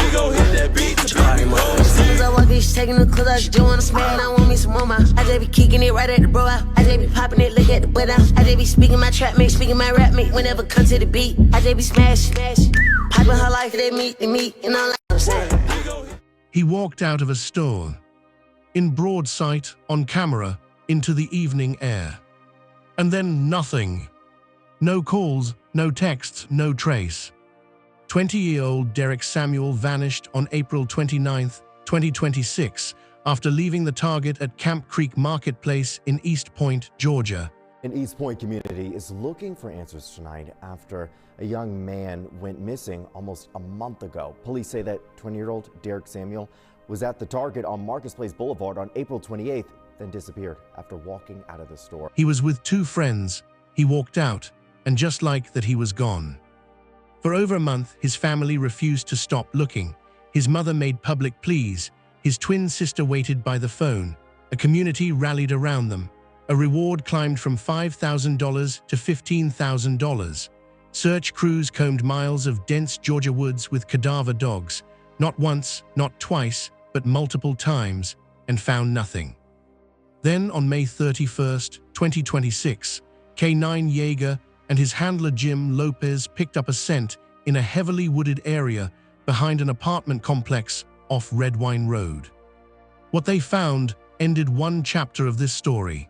We gon' hit that beat to party mode. As soon as I walk in, she taking the clothes out. She just wanna smack and I want me some more. I just be kicking it right at the bro out. I just be popping it, look at the butt out. I just be speaking my trap mix, speaking my rap mix. Whenever come to the beat, I just be smash. Popping her life, they meet, and all I'm saying. He walked out of a store, in broad sight, on camera, into the evening air. And then nothing. No calls, no texts, no trace. 20-year-old Derek Samuel vanished on April 29, 2026, after leaving the Target at Camp Creek Marketplace in East Point, Georgia. An East Point community is looking for answers tonight after a young man went missing almost a month ago. Police say that 20-year-old Derek Samuel was at the Target on Marketplace Boulevard on April 28th, then disappeared after walking out of the store. He was with two friends. He walked out, and just like that, he was gone. For over a month, his family refused to stop looking. His mother made public pleas. His twin sister waited by the phone. A community rallied around them. A reward climbed from $5,000 to $15,000. Search crews combed miles of dense Georgia woods with cadaver dogs, not once, not twice, but multiple times, and found nothing. Then, on May 31st, 2026, K9 Yeager and his handler Jim Lopez picked up a scent in a heavily wooded area behind an apartment complex off Red Wine Road. What they found ended one chapter of this story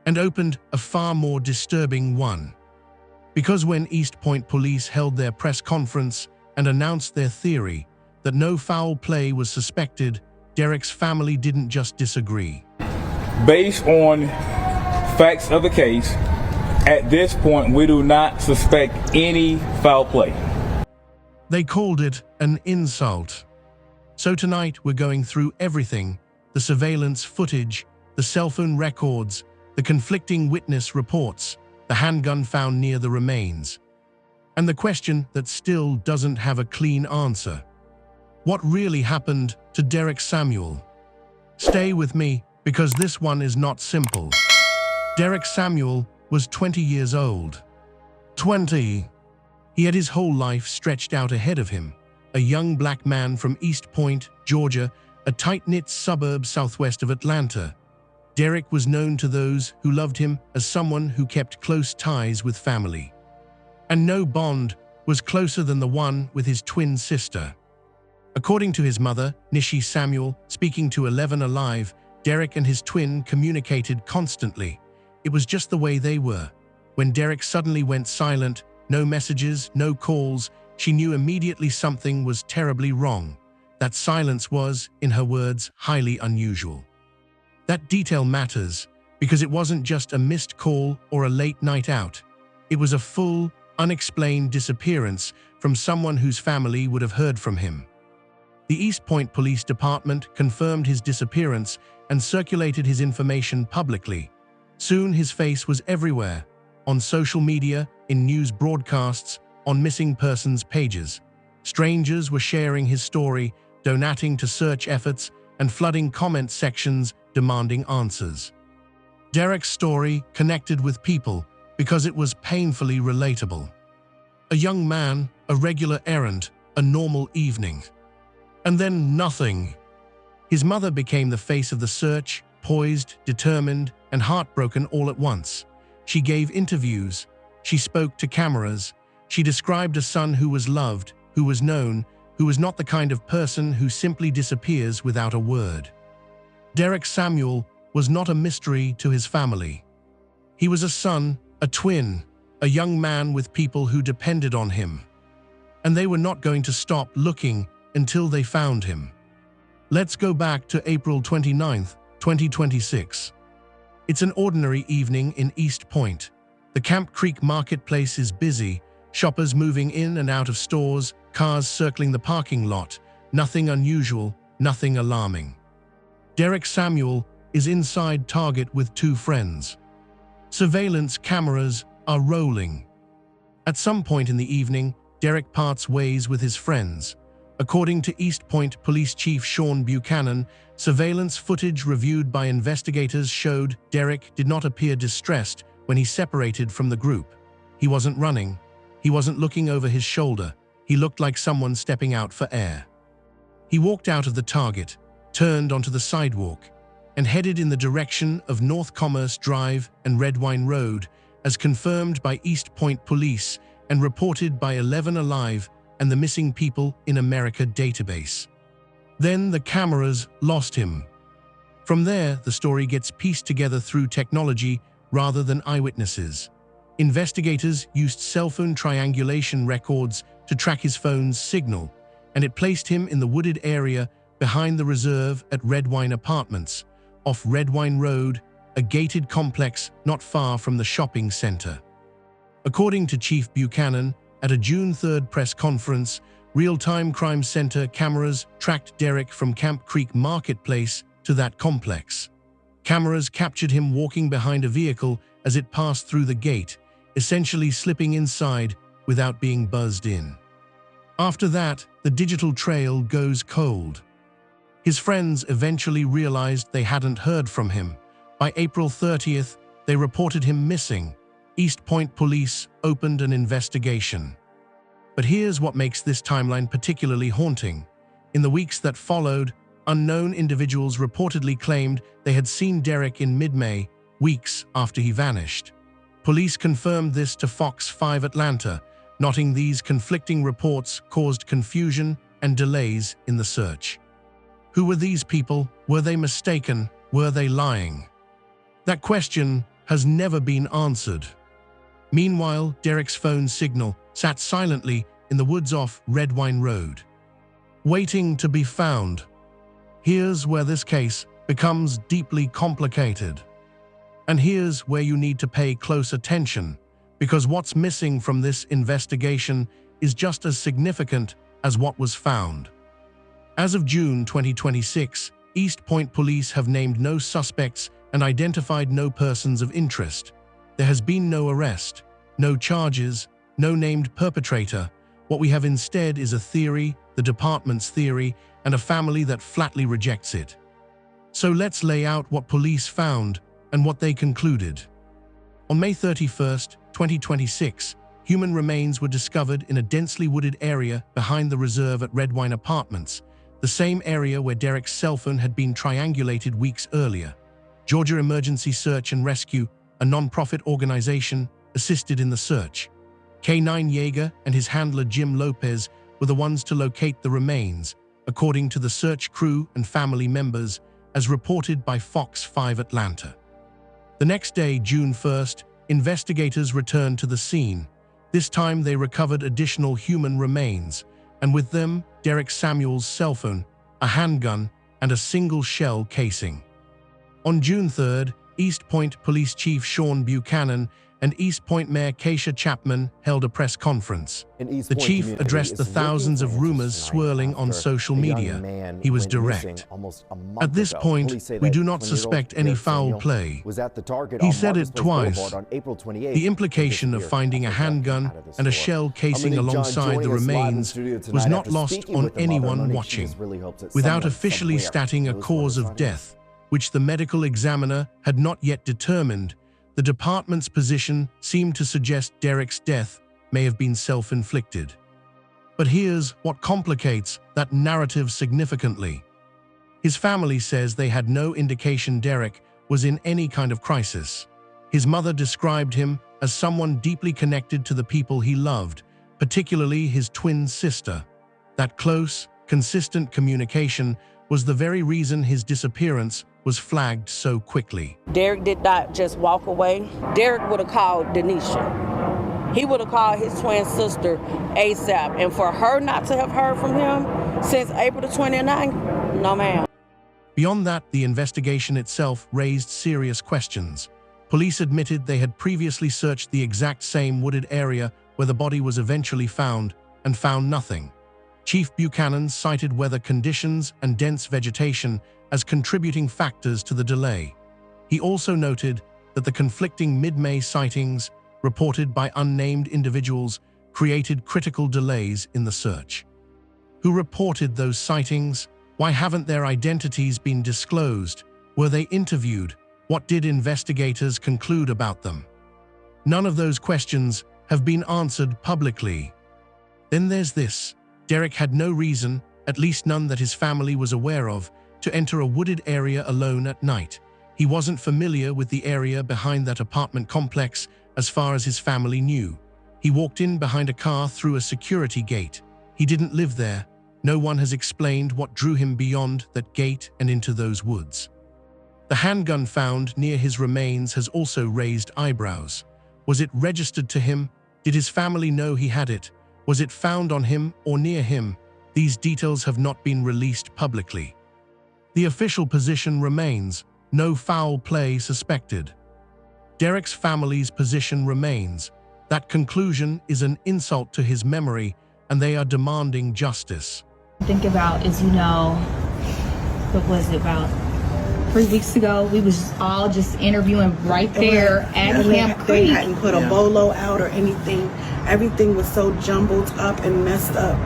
and opened a far more disturbing one. Because when East Point police held their press conference and announced their theory that no foul play was suspected, Derek's family didn't just disagree. Based on facts of the case, at this point, we do not suspect any foul play. They called it an insult. So tonight we're going through everything: the surveillance footage, the cell phone records, the conflicting witness reports, the handgun found near the remains, and the question that still doesn't have a clean answer. What really happened to Derek Samuel? Stay with me, because this one is not simple. Derek Samuel was 20 years old. 20. He had his whole life stretched out ahead of him. A young black man from East Point, Georgia, a tight-knit suburb southwest of Atlanta. Derek was known to those who loved him as someone who kept close ties with family. And no bond was closer than the one with his twin sister. According to his mother, Nishi Samuel, speaking to 11 Alive, Derek and his twin communicated constantly. It was just the way they were. When Derek suddenly went silent, no messages, no calls, she knew immediately something was terribly wrong. That silence was, in her words, highly unusual. That detail matters because it wasn't just a missed call or a late night out. It was a full, unexplained disappearance from someone whose family would have heard from him. The East Point Police Department confirmed his disappearance and circulated his information publicly. Soon his face was everywhere, on social media, in news broadcasts, on missing persons pages. Strangers were sharing his story, donating to search efforts, and flooding comment sections demanding answers. Derek's story connected with people because it was painfully relatable. A young man, a regular errand, a normal evening. And then nothing. His mother became the face of the search, poised, determined, and heartbroken all at once. She gave interviews. She spoke to cameras. She described a son who was loved, who was known, who was not the kind of person who simply disappears without a word. Derek Samuel was not a mystery to his family. He was a son, a twin, a young man with people who depended on him. And they were not going to stop looking until they found him. Let's go back to April 29th, 2026. It's an ordinary evening in East Point. The Camp Creek Marketplace is busy, shoppers moving in and out of stores, cars circling the parking lot. Nothing unusual, nothing alarming. Derek Samuel is inside Target with two friends. Surveillance cameras are rolling. At some point in the evening, Derek parts ways with his friends. According to East Point Police Chief Sean Buchanan, surveillance footage reviewed by investigators showed Derek did not appear distressed when he separated from the group. He wasn't running. He wasn't looking over his shoulder. He looked like someone stepping out for air. He walked out of the target, turned onto the sidewalk, and headed in the direction of North Commerce Drive and Redwine Road, as confirmed by East Point Police and reported by 11 Alive and the Missing People in America database. Then the cameras lost him. From there, the story gets pieced together through technology rather than eyewitnesses. Investigators used cell phone triangulation records to track his phone's signal, and it placed him in the wooded area behind the reserve at Redwine Apartments, off Redwine Road, a gated complex not far from the shopping center. According to Chief Buchanan, at a June 3rd press conference, real-time crime center cameras tracked Derek from Camp Creek Marketplace to that complex. Cameras captured him walking behind a vehicle as it passed through the gate, essentially slipping inside without being buzzed in. After that, the digital trail goes cold. His friends eventually realized they hadn't heard from him. By April 30th, they reported him missing. East Point Police opened an investigation. But here's what makes this timeline particularly haunting. In the weeks that followed, unknown individuals reportedly claimed they had seen Derek in mid-May, weeks after he vanished. Police confirmed this to Fox 5 Atlanta, noting these conflicting reports caused confusion and delays in the search. Who were these people? Were they mistaken? Were they lying? That question has never been answered. Meanwhile, Derek's phone signal sat silently in the woods off Redwine Road, waiting to be found. Here's where this case becomes deeply complicated. And here's where you need to pay close attention, because what's missing from this investigation is just as significant as what was found. As of June 2026, East Point Police have named no suspects and identified no persons of interest. There has been no arrest, no charges, no named perpetrator. What we have instead is a theory, the department's theory, and a family that flatly rejects it. So let's lay out what police found and what they concluded. On May 31st, 2026, human remains were discovered in a densely wooded area behind the reserve at Redwine Apartments, the same area where Derek's cell phone had been triangulated weeks earlier. Georgia Emergency Search and Rescue, a non-profit organization, assisted in the search. K9 Yeager and his handler Jim Lopez were the ones to locate the remains, according to the search crew and family members, as reported by Fox 5 Atlanta. The next day, June 1st, investigators returned to the scene. This time they recovered additional human remains, and with them, Derek Samuel's cell phone, a handgun, and a single shell casing. On June 3rd, East Point Police Chief Sean Buchanan and East Point Mayor Keisha Chapman held a press conference. The chief addressed the thousands of rumors swirling on social media. He was direct. At this point, we do not suspect any foul play. He said it twice. The implication of finding a handgun and a shell casing alongside the remains was not lost on anyone watching. Without officially stating a cause of death, which the medical examiner had not yet determined, the department's position seemed to suggest Derek's death may have been self-inflicted. But here's what complicates that narrative significantly. His family says they had no indication Derek was in any kind of crisis. His mother described him as someone deeply connected to the people he loved, particularly his twin sister. That close, consistent communication was the very reason his disappearance was flagged so quickly. Derek did not just walk away. Derek would have called Denisha. He would have called his twin sister ASAP. And for her not to have heard from him since April the 29th, no ma'am. Beyond that, the investigation itself raised serious questions. Police admitted they had previously searched the exact same wooded area where the body was eventually found and found nothing. Chief Buchanan cited weather conditions and dense vegetation as contributing factors to the delay. He also noted that the conflicting mid-May sightings reported by unnamed individuals created critical delays in the search. Who reported those sightings? Why haven't their identities been disclosed? Were they interviewed? What did investigators conclude about them? None of those questions have been answered publicly. Then there's this. Derek had no reason, at least none that his family was aware of, to enter a wooded area alone at night. He wasn't familiar with the area behind that apartment complex as far as his family knew. He walked in behind a car through a security gate. He didn't live there. No one has explained what drew him beyond that gate and into those woods. The handgun found near his remains has also raised eyebrows. Was it registered to him? Did his family know he had it? Was it found on him or near him? These details have not been released publicly. The official position remains: no foul play suspected. Derek's family's position remains: that conclusion is an insult to his memory, and they are demanding justice. Think about is, what was it, about 3 weeks ago, we was all just interviewing right there at Camp Creek. They hadn't put a bolo out or anything. Everything was so jumbled up and messed up.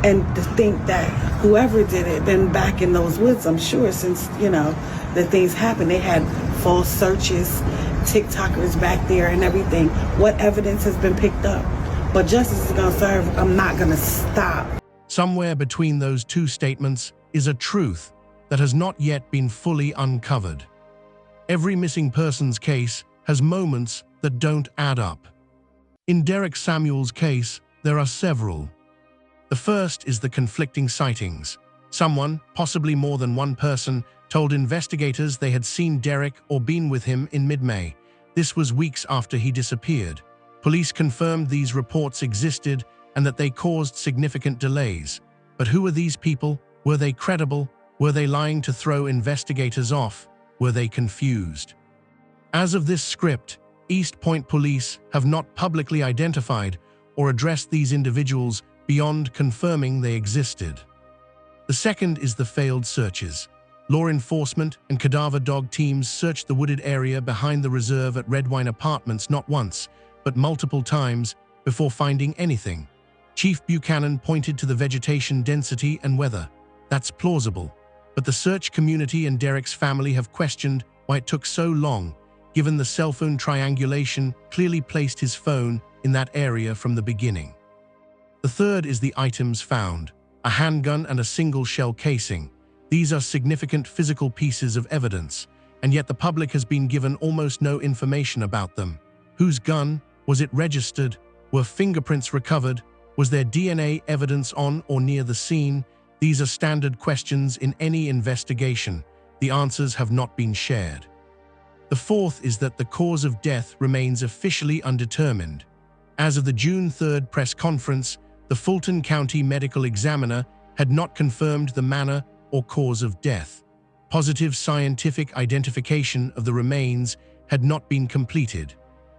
And to think that whoever did it, been back in those woods, I'm sure, since, the things happened, they had false searches, TikTokers back there and everything. What evidence has been picked up? But justice is going to serve. I'm not going to stop. Somewhere between those two statements is a truth that has not yet been fully uncovered. Every missing persons case has moments that don't add up. In Derek Samuel's case, there are several. The first is the conflicting sightings. Someone, possibly more than one person, told investigators they had seen Derek or been with him in mid-May. This was weeks after he disappeared. Police confirmed these reports existed and that they caused significant delays. But who were these people? Were they credible? Were they lying to throw investigators off? Were they confused? As of this script, East Point police have not publicly identified or addressed these individuals beyond confirming they existed. The second is the failed searches. Law enforcement and cadaver dog teams searched the wooded area behind the reserve at Redwine Apartments not once, but multiple times before finding anything. Chief Buchanan pointed to the vegetation density and weather. That's plausible. But the search community and Derek's family have questioned why it took so long, given the cell phone triangulation clearly placed his phone in that area from the beginning. The third is the items found: a handgun and a single shell casing. These are significant physical pieces of evidence, and yet the public has been given almost no information about them. Whose gun? Was it registered? Were fingerprints recovered? Was there DNA evidence on or near the scene? These are standard questions in any investigation. The answers have not been shared. The fourth is that the cause of death remains officially undetermined. As of the June 3rd press conference, the Fulton County Medical Examiner had not confirmed the manner or cause of death. Positive scientific identification of the remains had not been completed.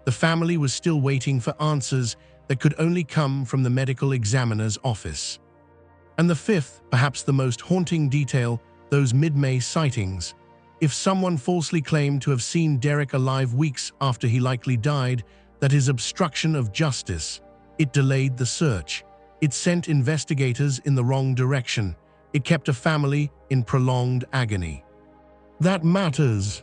The family was still waiting for answers that could only come from the medical examiner's office. And the fifth, perhaps the most haunting detail, those mid-May sightings. If someone falsely claimed to have seen Derek alive weeks after he likely died, that is obstruction of justice. It delayed the search. It sent investigators in the wrong direction. It kept a family in prolonged agony. That matters.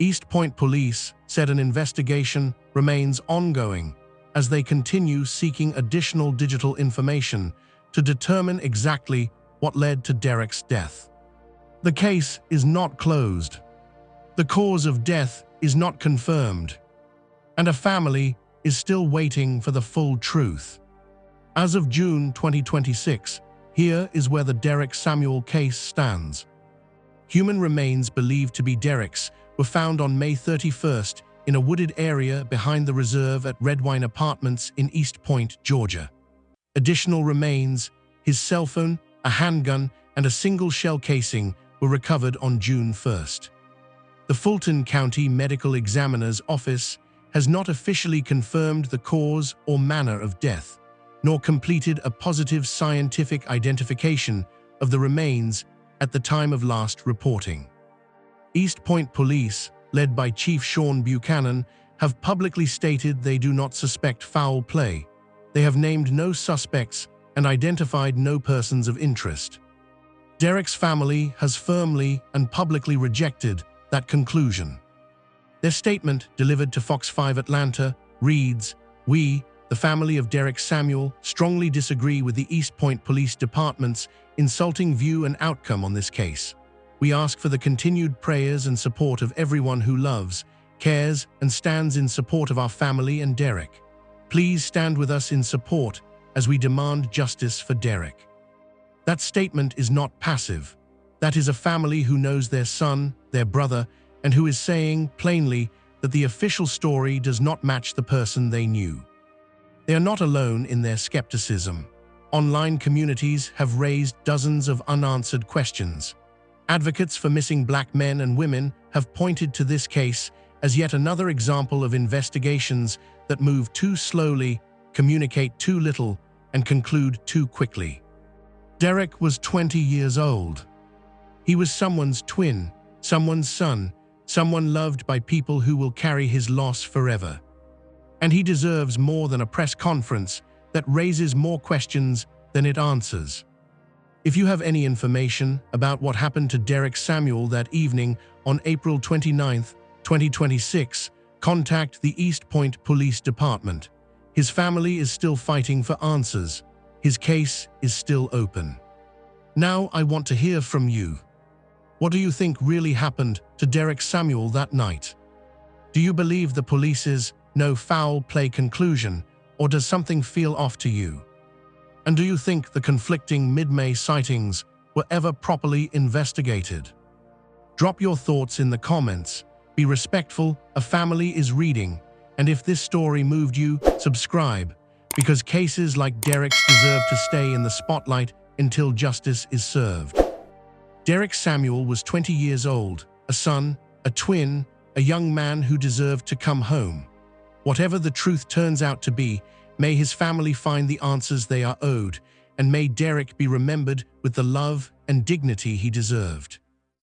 East Point Police said an investigation remains ongoing as they continue seeking additional digital information to determine exactly what led to Derek's death. The case is not closed. The cause of death is not confirmed. And a family is still waiting for the full truth. As of June 2026, here is where the Derek Samuel case stands. Human remains believed to be Derek's were found on May 31st in a wooded area behind the reserve at Redwine Apartments in East Point, Georgia. Additional remains, his cell phone, a handgun, and a single shell casing were recovered on June 1st. The Fulton County Medical Examiner's Office has not officially confirmed the cause or manner of death, nor completed a positive scientific identification of the remains at the time of last reporting. East Point Police, led by Chief Sean Buchanan, have publicly stated they do not suspect foul play. They have named no suspects and identified no persons of interest. Derek's family has firmly and publicly rejected that conclusion. Their statement, delivered to Fox 5 Atlanta, reads, "We, the the family of Derek Samuel strongly disagree with the East Point Police Department's insulting view and outcome on this case. We ask for the continued prayers and support of everyone who loves, cares, and stands in support of our family and Derek. Please stand with us in support as we demand justice for Derek. That statement is not passive. That is a family who knows their son, their brother, and who is saying plainly that the official story does not match the person they knew. They are not alone in their skepticism. Online communities have raised dozens of unanswered questions. Advocates for missing Black men and women have pointed to this case as yet another example of investigations that move too slowly, communicate too little, and conclude too quickly. Derek was 20 years old. He was someone's twin, someone's son, someone loved by people who will carry his loss forever. And he deserves more than a press conference that raises more questions than it answers. If you have any information about what happened to Derek Samuel that evening on April 29, 2026, contact the East Point Police Department. His family is still fighting for answers. His case is still open. Now I want to hear from you. What do you think really happened to Derek Samuel that night? Do you believe the police's no foul play conclusion, or does something feel off to you? And do you think the conflicting mid-May sightings were ever properly investigated? Drop your thoughts in the comments. Be respectful, a family is reading, and if this story moved you, subscribe, because cases like Derek's deserve to stay in the spotlight until justice is served. Derek Samuel was 20 years old, a son, a twin, a young man who deserved to come home. Whatever the truth turns out to be, may his family find the answers they are owed, and may Derek be remembered with the love and dignity he deserved.